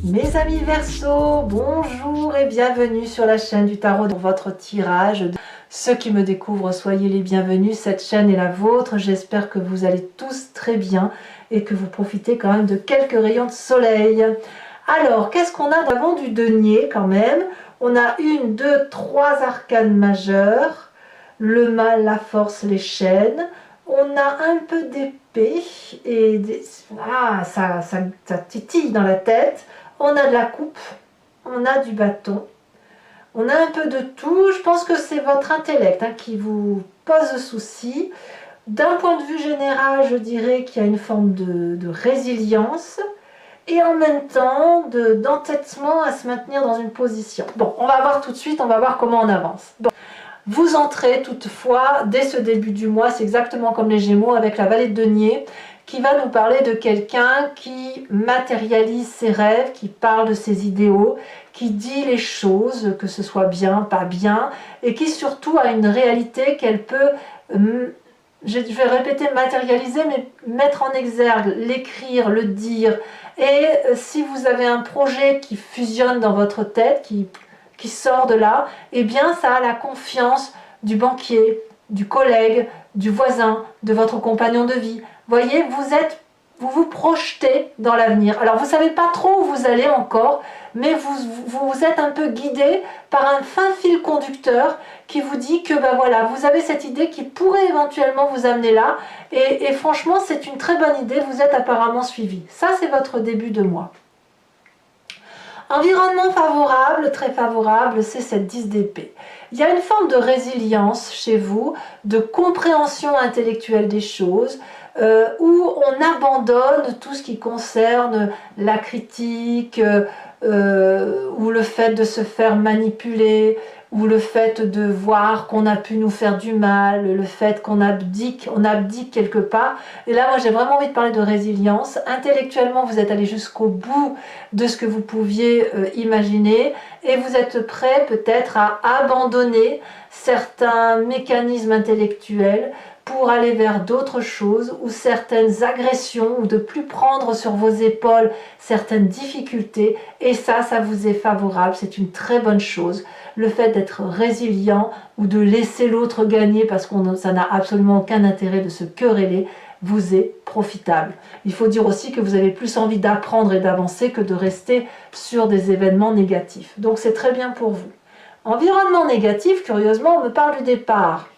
Mes amis Verseau, bonjour et bienvenue sur la chaîne du tarot pour votre tirage. Ceux qui me découvrent, soyez les bienvenus, cette chaîne est la vôtre. J'espère que vous allez tous très bien et que vous profitez quand même de quelques rayons de soleil. Alors, qu'est-ce qu'on a devant du denier quand même? On a une, deux, trois arcanes majeures, le mal, la force, les chaînes. On a un peu d'épée et ça titille dans la tête. On a de la coupe, on a du bâton, on a un peu de tout. Je pense que c'est votre intellect qui vous pose souci. D'un point de vue général, je dirais qu'il y a une forme de résilience et en même temps d'entêtement à se maintenir dans une position. Bon, on va voir tout de suite, on va voir comment on avance. Bon. Vous entrez toutefois, dès ce début du mois, c'est exactement comme les Gémeaux avec la vallée de denier, qui va nous parler de quelqu'un qui matérialise ses rêves, qui parle de ses idéaux, qui dit les choses, que ce soit bien, pas bien, et qui surtout a une réalité qu'elle peut, je vais répéter matérialiser, mais mettre en exergue, l'écrire, le dire. Et si vous avez un projet qui fusionne dans votre tête, qui sort de là, eh bien ça a la confiance du banquier, du collègue, du voisin, de votre compagnon de vie. Voyez, vous vous projetez dans l'avenir. Alors vous ne savez pas trop où vous allez encore, mais vous êtes un peu guidé par un fin fil conducteur qui vous dit que ben voilà, vous avez cette idée qui pourrait éventuellement vous amener là. Et franchement, c'est une très bonne idée, vous êtes apparemment suivi. Ça, c'est votre début de mois. Environnement favorable, très favorable, c'est cette 10 d'épée. Il y a une forme de résilience chez vous, de compréhension intellectuelle des choses, où on abandonne tout ce qui concerne la critique, ou le fait de se faire manipuler, ou le fait de voir qu'on a pu nous faire du mal, le fait qu'on abdique quelque part. Et là, moi, j'ai vraiment envie de parler de résilience. Intellectuellement, vous êtes allé jusqu'au bout de ce que vous pouviez imaginer, et vous êtes prêt peut-être à abandonner certains mécanismes intellectuels pour aller vers d'autres choses, ou certaines agressions, ou de plus prendre sur vos épaules certaines difficultés, et ça vous est favorable, c'est une très bonne chose. Le fait d'être résilient, ou de laisser l'autre gagner, parce que ça n'a absolument aucun intérêt de se quereller, vous est profitable. Il faut dire aussi que vous avez plus envie d'apprendre et d'avancer que de rester sur des événements négatifs. Donc c'est très bien pour vous. Environnement négatif, curieusement, on me parle du départ.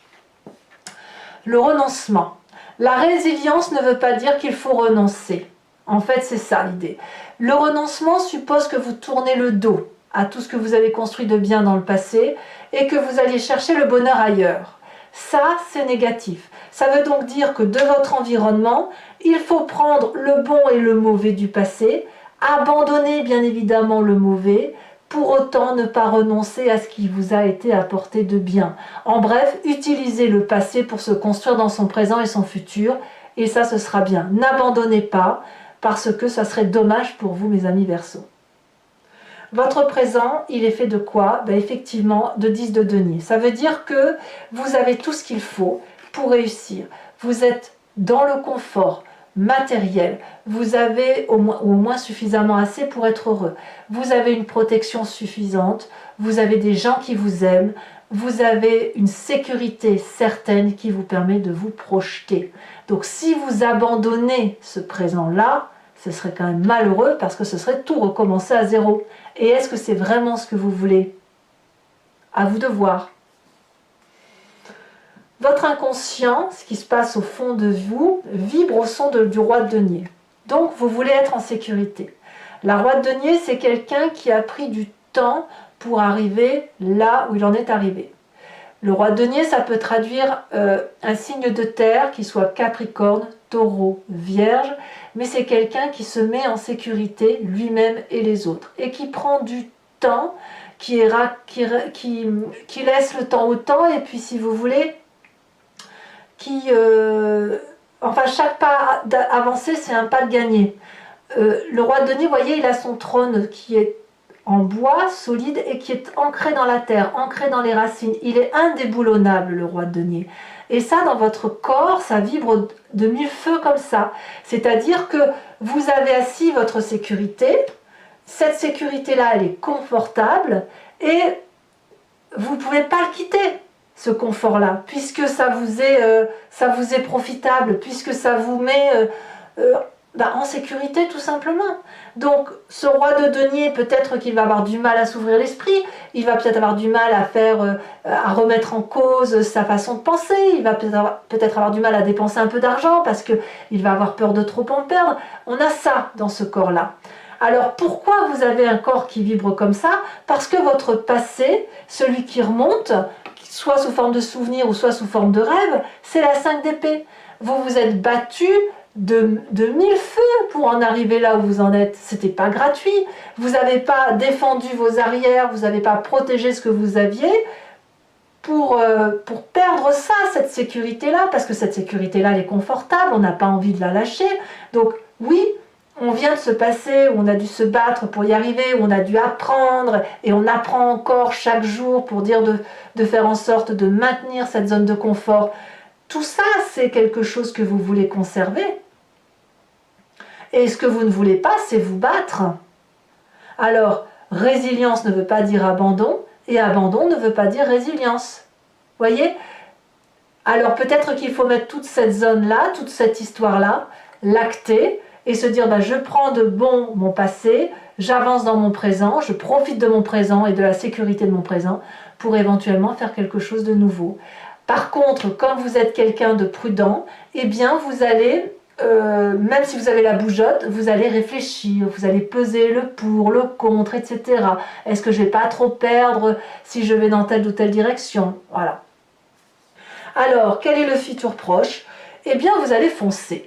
Le renoncement. La résilience ne veut pas dire qu'il faut renoncer. En fait, c'est ça l'idée. Le renoncement suppose que vous tournez le dos à tout ce que vous avez construit de bien dans le passé et que vous alliez chercher le bonheur ailleurs. Ça, c'est négatif. Ça veut donc dire que de votre environnement, il faut prendre le bon et le mauvais du passé, abandonner bien évidemment le mauvais, pour autant ne pas renoncer à ce qui vous a été apporté de bien. En bref, utilisez le passé pour se construire dans son présent et son futur, et ça, ce sera bien. N'abandonnez pas, parce que ça serait dommage pour vous, mes amis Verseau. Votre présent, il est fait de quoi? Ben effectivement, de 10 de denier. Ça veut dire que vous avez tout ce qu'il faut pour réussir. Vous êtes dans le confort matériel, vous avez au moins suffisamment assez pour être heureux, vous avez une protection suffisante, vous avez des gens qui vous aiment, vous avez une sécurité certaine qui vous permet de vous projeter. Donc si vous abandonnez ce présent-là, ce serait quand même malheureux parce que ce serait tout recommencer à zéro. Et est-ce que c'est vraiment ce que vous voulez? À vous de voir. Votre inconscient, ce qui se passe au fond de vous, vibre au son du roi de denier. Donc vous voulez être en sécurité. La roi de denier, c'est quelqu'un qui a pris du temps pour arriver là où il en est arrivé. Le roi de denier, ça peut traduire un signe de terre qui soit Capricorne, Taureau, Vierge, mais c'est quelqu'un qui se met en sécurité lui-même et les autres et qui prend du temps, qui laisse le temps au temps, et puis si vous voulez, enfin chaque pas avancé, c'est un pas de gagné. Le roi de denier, vous voyez, il a son trône qui est en bois solide et qui est ancré dans la terre, ancré dans les racines. Il est indéboulonnable, le roi de denier. Et ça, dans votre corps, ça vibre de mille feux comme ça. C'est-à-dire que vous avez assis votre sécurité, cette sécurité-là, elle est confortable et vous ne pouvez pas le quitter, ce confort-là, puisque ça vous est profitable, puisque ça vous met en sécurité tout simplement. Donc ce roi de denier, peut-être qu'il va avoir du mal à s'ouvrir l'esprit, il va peut-être avoir du mal à remettre en cause sa façon de penser, il va peut-être avoir du mal à dépenser un peu d'argent parce qu'il va avoir peur de trop en perdre. On a ça dans ce corps-là. Alors pourquoi vous avez un corps qui vibre comme ça? Parce que votre passé, celui qui remonte, soit sous forme de souvenir ou soit sous forme de rêve, c'est la 5 d'épée. Vous vous êtes battu de mille feux pour en arriver là où vous en êtes. C'était pas gratuit. Vous n'avez pas défendu vos arrières, vous n'avez pas protégé ce que vous aviez pour perdre ça, cette sécurité-là, parce que cette sécurité-là, elle est confortable, on n'a pas envie de la lâcher. Donc oui, on vient de se passer, où on a dû se battre pour y arriver, où on a dû apprendre, et on apprend encore chaque jour pour dire de faire en sorte de maintenir cette zone de confort. Tout ça, c'est quelque chose que vous voulez conserver. Et ce que vous ne voulez pas, c'est vous battre. Alors, résilience ne veut pas dire abandon, et abandon ne veut pas dire résilience. Voyez? Alors peut-être qu'il faut mettre toute cette zone-là, toute cette histoire-là, l'acter, et se dire, je prends de bon mon passé, j'avance dans mon présent, je profite de mon présent et de la sécurité de mon présent pour éventuellement faire quelque chose de nouveau. Par contre, comme vous êtes quelqu'un de prudent, eh bien vous allez, même si vous avez la bougeotte, vous allez réfléchir, vous allez peser le pour, le contre, etc. Est-ce que je ne vais pas trop perdre si je vais dans telle ou telle direction? Voilà. Alors, quel est le futur proche? Eh bien, vous allez foncer.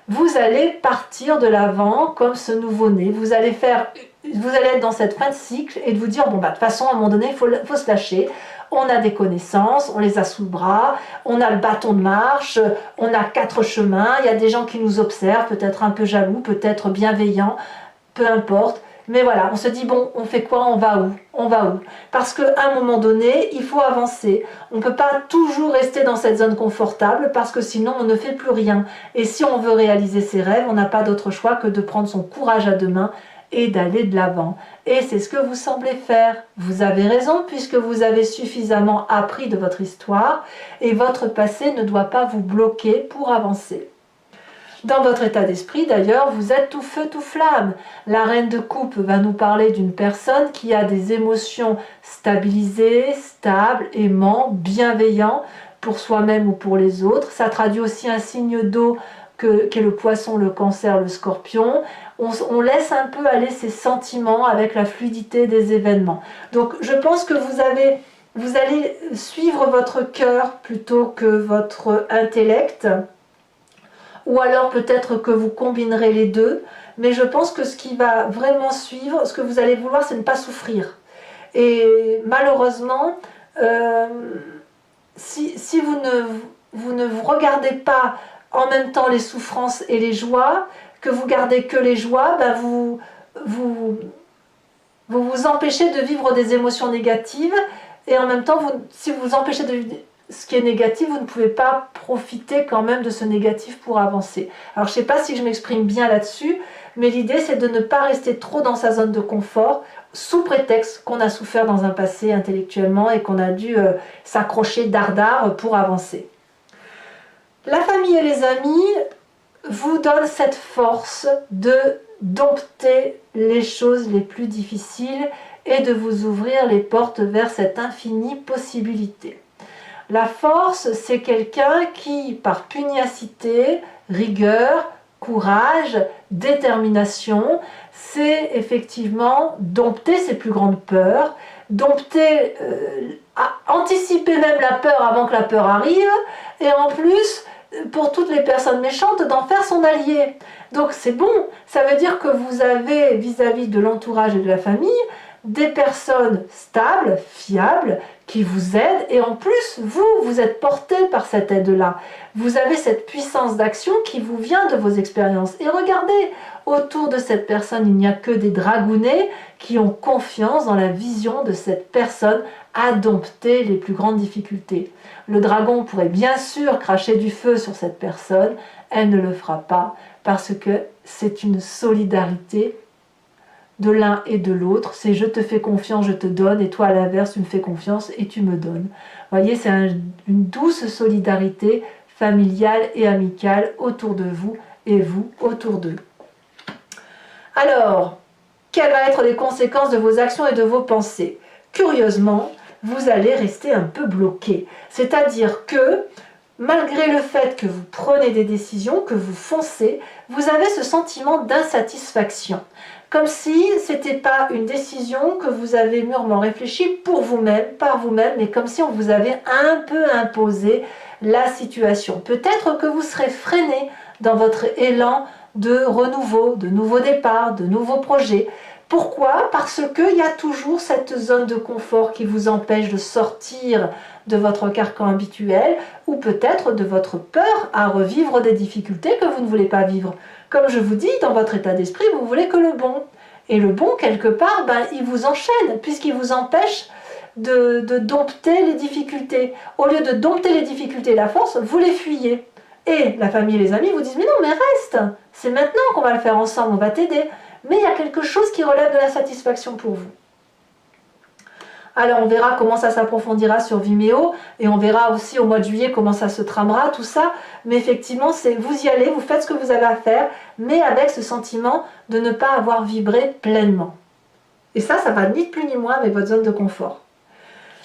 Vous allez partir de l'avant comme ce nouveau-né. Vous allez être dans cette fin de cycle et de vous dire, de toute façon, à un moment donné, il faut se lâcher. On a des connaissances, on les a sous le bras, on a le bâton de marche, on a 4 chemins, il y a des gens qui nous observent, peut-être un peu jaloux, peut-être bienveillants, peu importe. Mais voilà, on se dit, on fait quoi? On va où? On va où? Parce qu'à un moment donné, il faut avancer. On ne peut pas toujours rester dans cette zone confortable parce que sinon, on ne fait plus rien. Et si on veut réaliser ses rêves, on n'a pas d'autre choix que de prendre son courage à deux mains et d'aller de l'avant. Et c'est ce que vous semblez faire. Vous avez raison puisque vous avez suffisamment appris de votre histoire et votre passé ne doit pas vous bloquer pour avancer. Dans votre état d'esprit, d'ailleurs, vous êtes tout feu, tout flamme. La reine de coupe va nous parler d'une personne qui a des émotions stabilisées, stables, aimants, bienveillants pour soi-même ou pour les autres. Ça traduit aussi un signe d'eau qu'est le poisson, le cancer, le scorpion. On laisse un peu aller ses sentiments avec la fluidité des événements. Donc je pense que vous allez suivre votre cœur plutôt que votre intellect. Ou alors peut-être que vous combinerez les deux, mais je pense que ce qui va vraiment suivre, ce que vous allez vouloir, c'est ne pas souffrir. Et malheureusement, si vous ne regardez pas en même temps les souffrances et les joies, que vous gardez que les joies, vous vous empêchez de vivre des émotions négatives, et en même temps, si vous vous empêchez de vivre ce qui est négatif, vous ne pouvez pas profiter quand même de ce négatif pour avancer. Alors je ne sais pas si je m'exprime bien là-dessus, mais l'idée c'est de ne pas rester trop dans sa zone de confort, sous prétexte qu'on a souffert dans un passé intellectuellement et qu'on a dû s'accrocher dardard pour avancer. La famille et les amis vous donnent cette force de dompter les choses les plus difficiles et de vous ouvrir les portes vers cette infinie possibilité. La force, c'est quelqu'un qui, par pugnacité, rigueur, courage, détermination, sait effectivement dompter ses plus grandes peurs, dompter, anticiper même la peur avant que la peur arrive, et en plus, pour toutes les personnes méchantes, d'en faire son allié. Donc c'est bon, ça veut dire que vous avez vis-à-vis de l'entourage et de la famille, des personnes stables, fiables, qui vous aident, et en plus, vous êtes porté par cette aide-là. Vous avez cette puissance d'action qui vous vient de vos expériences. Et regardez, autour de cette personne, il n'y a que des dragounets qui ont confiance dans la vision de cette personne à dompter les plus grandes difficultés. Le dragon pourrait bien sûr cracher du feu sur cette personne, elle ne le fera pas, parce que c'est une solidarité de l'un et de l'autre. C'est je te fais confiance, je te donne, et toi à l'inverse, tu me fais confiance et tu me donnes. Vous voyez, c'est une douce solidarité familiale et amicale autour de vous et vous autour d'eux. Alors, quelles vont être les conséquences de vos actions et de vos pensées? Curieusement, vous allez rester un peu bloqué. C'est-à-dire que, malgré le fait que vous prenez des décisions, que vous foncez, vous avez ce sentiment d'insatisfaction. Comme si ce n'était pas une décision que vous avez mûrement réfléchie pour vous-même, par vous-même, mais comme si on vous avait un peu imposé la situation. Peut-être que vous serez freiné dans votre élan de renouveau, de nouveaux départs, de nouveaux projets. Pourquoi? Parce qu'il y a toujours cette zone de confort qui vous empêche de sortir de votre carcan habituel ou peut-être de votre peur à revivre des difficultés que vous ne voulez pas vivre. Comme je vous dis, dans votre état d'esprit, vous voulez que le bon. Et le bon, quelque part, il vous enchaîne puisqu'il vous empêche de dompter les difficultés. Au lieu de dompter les difficultés et la force, vous les fuyez. Et la famille et les amis vous disent « Mais non, mais reste, c'est maintenant qu'on va le faire ensemble, on va t'aider. » Mais il y a quelque chose qui relève de la satisfaction pour vous. Alors on verra comment ça s'approfondira sur Vimeo et on verra aussi au mois de juillet comment ça se tramera, tout ça. Mais effectivement, vous y allez, vous faites ce que vous avez à faire, mais avec ce sentiment de ne pas avoir vibré pleinement. Et ça va ni plus ni moins avec votre zone de confort.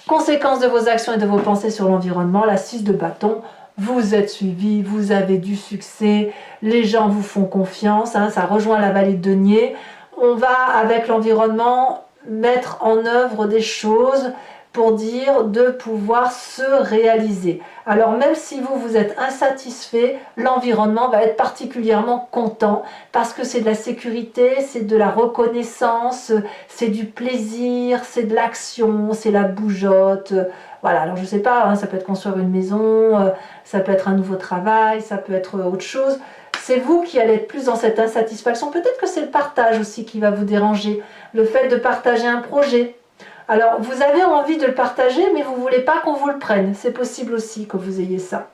Conséquence de vos actions et de vos pensées sur l'environnement, la 6 de bâton. Vous êtes suivi, vous avez du succès, les gens vous font confiance, ça rejoint la vallée de denier. On va, avec l'environnement, mettre en œuvre des choses pour dire de pouvoir se réaliser. Alors même si vous êtes insatisfait, l'environnement va être particulièrement content parce que c'est de la sécurité, c'est de la reconnaissance, c'est du plaisir, c'est de l'action, c'est la bougeotte. Voilà, alors je ne sais pas, ça peut être construire une maison, ça peut être un nouveau travail, ça peut être autre chose. C'est vous qui allez être plus dans cette insatisfaction. Peut-être que c'est le partage aussi qui va vous déranger, le fait de partager un projet. Alors, vous avez envie de le partager, mais vous ne voulez pas qu'on vous le prenne. C'est possible aussi que vous ayez ça.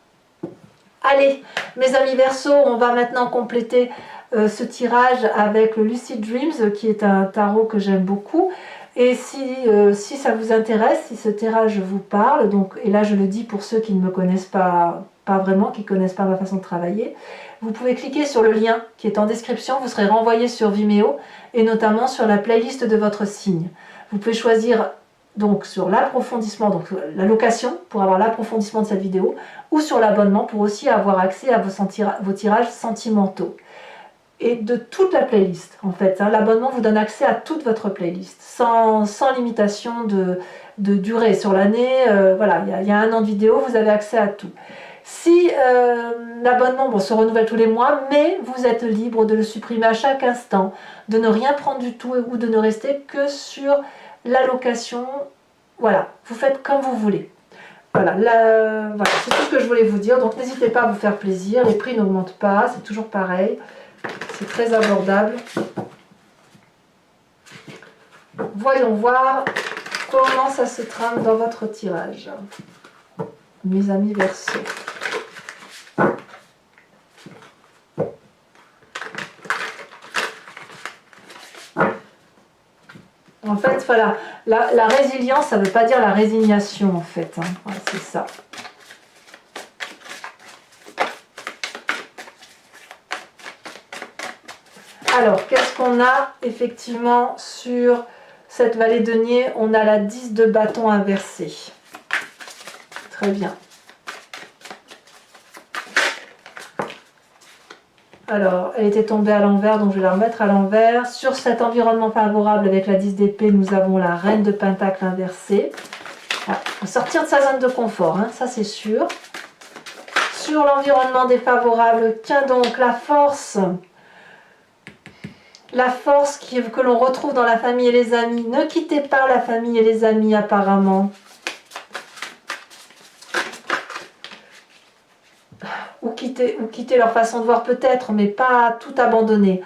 Allez, mes amis Verseau, on va maintenant compléter ce tirage avec le Lucid Dreams, qui est un tarot que j'aime beaucoup. Et si ça vous intéresse, si ce tirage vous parle, donc, et là je le dis pour ceux qui ne me connaissent pas vraiment, qui ne connaissent pas ma façon de travailler, vous pouvez cliquer sur le lien qui est en description, vous serez renvoyé sur Vimeo et notamment sur la playlist de votre signe. Vous pouvez choisir donc sur l'approfondissement, donc la location pour avoir l'approfondissement de cette vidéo, ou sur l'abonnement pour aussi avoir accès à vos tirages sentimentaux. Et de toute la playlist en fait. L'abonnement vous donne accès à toute votre playlist, sans limitation de durée sur l'année. Voilà, il y a 1 an de vidéo, vous avez accès à tout. Si l'abonnement se renouvelle tous les mois, mais vous êtes libre de le supprimer à chaque instant, de ne rien prendre du tout ou de ne rester que sur la location. Voilà, vous faites comme vous voulez. Voilà, voilà, c'est tout ce que je voulais vous dire. Donc n'hésitez pas à vous faire plaisir, les prix n'augmentent pas, c'est toujours pareil. C'est très abordable. Voyons voir comment ça se trame dans votre tirage. Mes amis Verseau. En fait, voilà, la résilience, ça ne veut pas dire la résignation, en fait. Voilà, c'est ça. Alors, qu'est-ce qu'on a effectivement sur cette vallée de denier? On a la 10 de bâton inversé. Très bien. Alors, elle était tombée à l'envers, donc je vais la remettre à l'envers. Sur cet environnement favorable avec la 10 d'épée, nous avons la reine de pentacle inversée. Voilà. Faut sortir de sa zone de confort, ça c'est sûr. Sur l'environnement défavorable, tiens donc la force. La force que l'on retrouve dans la famille et les amis. Ne quittez pas la famille et les amis apparemment. Ou quitter leur façon de voir peut-être, mais pas tout abandonner.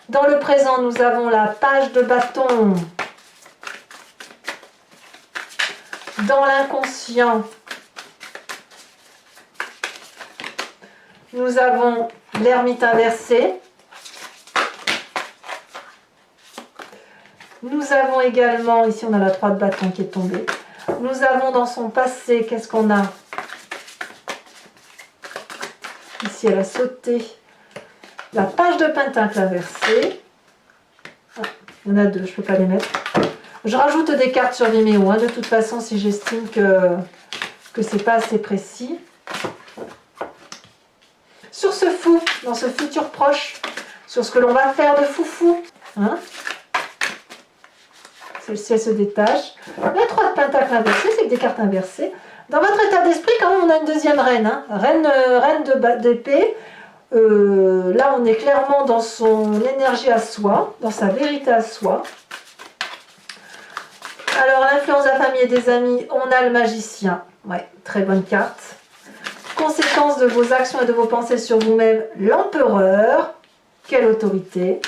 Dans le présent, nous avons la page de bâton. Dans l'inconscient, nous avons l'ermite inversé. Nous avons également, ici on a la 3 de bâton qui est tombée. Nous avons dans son passé, qu'est-ce qu'on a? Ici elle a sauté. La page de pentacle inversée. Ah, il y en a 2, je ne peux pas les mettre. Je rajoute des cartes sur Vimeo, hein, de toute façon, si j'estime que c'est pas assez précis. Sur ce fou, dans ce futur proche, sur ce que l'on va faire de foufou. Hein, celle-ci, elle se détache. La 3 de pentacle inversée, c'est que des cartes inversées. Dans votre état d'esprit, quand même, on a une deuxième reine. Hein, reine d'épée. Là, on est clairement dans son énergie à soi, dans sa vérité à soi. Alors, l'influence de la famille et des amis, on a le magicien. Ouais, très bonne carte. Conséquences de vos actions et de vos pensées sur vous-même, l'empereur. Quelle autorité.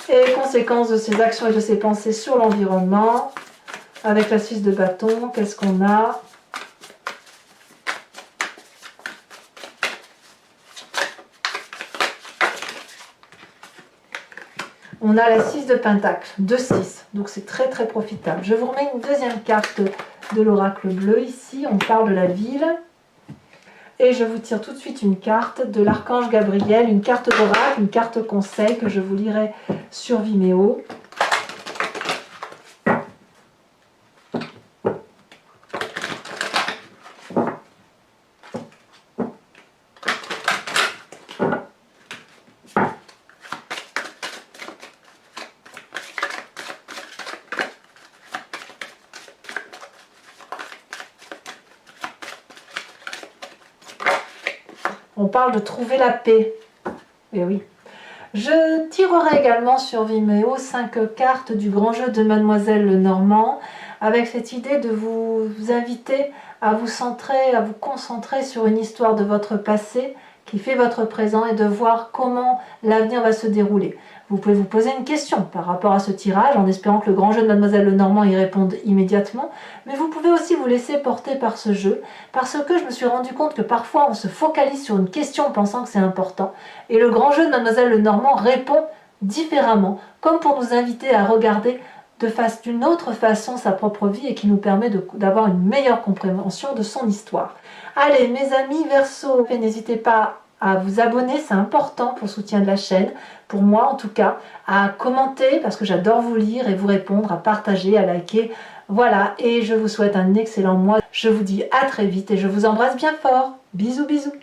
Et conséquences de ses actions et de ses pensées sur l'environnement. Avec la 6 de bâton, qu'est-ce qu'on a? On a la 6 de pentacle, 2-6, donc c'est très très profitable. Je vous remets une deuxième carte de l'oracle bleu ici, on parle de la ville. Et je vous tire tout de suite une carte de l'archange Gabriel, une carte d'oracle, une carte conseil que je vous lirai sur Vimeo. On parle de trouver la paix. Et oui. Je tirerai également sur Vimeo 5 cartes du grand jeu de Mademoiselle Lenormand, avec cette idée de vous inviter à vous centrer, à vous concentrer sur une histoire de votre passé qui fait votre présent et de voir comment l'avenir va se dérouler. Vous pouvez vous poser une question par rapport à ce tirage en espérant que le grand jeu de Mademoiselle Lenormand y réponde immédiatement, mais vous pouvez aussi vous laisser porter par ce jeu parce que je me suis rendu compte que parfois on se focalise sur une question pensant que c'est important et le grand jeu de Mademoiselle Lenormand répond différemment, comme pour nous inviter à regarder d'une autre façon sa propre vie et qui nous permet d'avoir une meilleure compréhension de son histoire. Allez mes amis Verseau, n'hésitez pas à vous abonner, c'est important pour le soutien de la chaîne, pour moi en tout cas, à commenter parce que j'adore vous lire et vous répondre, à partager, à liker. Voilà, et je vous souhaite un excellent mois. Je vous dis à très vite et je vous embrasse bien fort. Bisous bisous.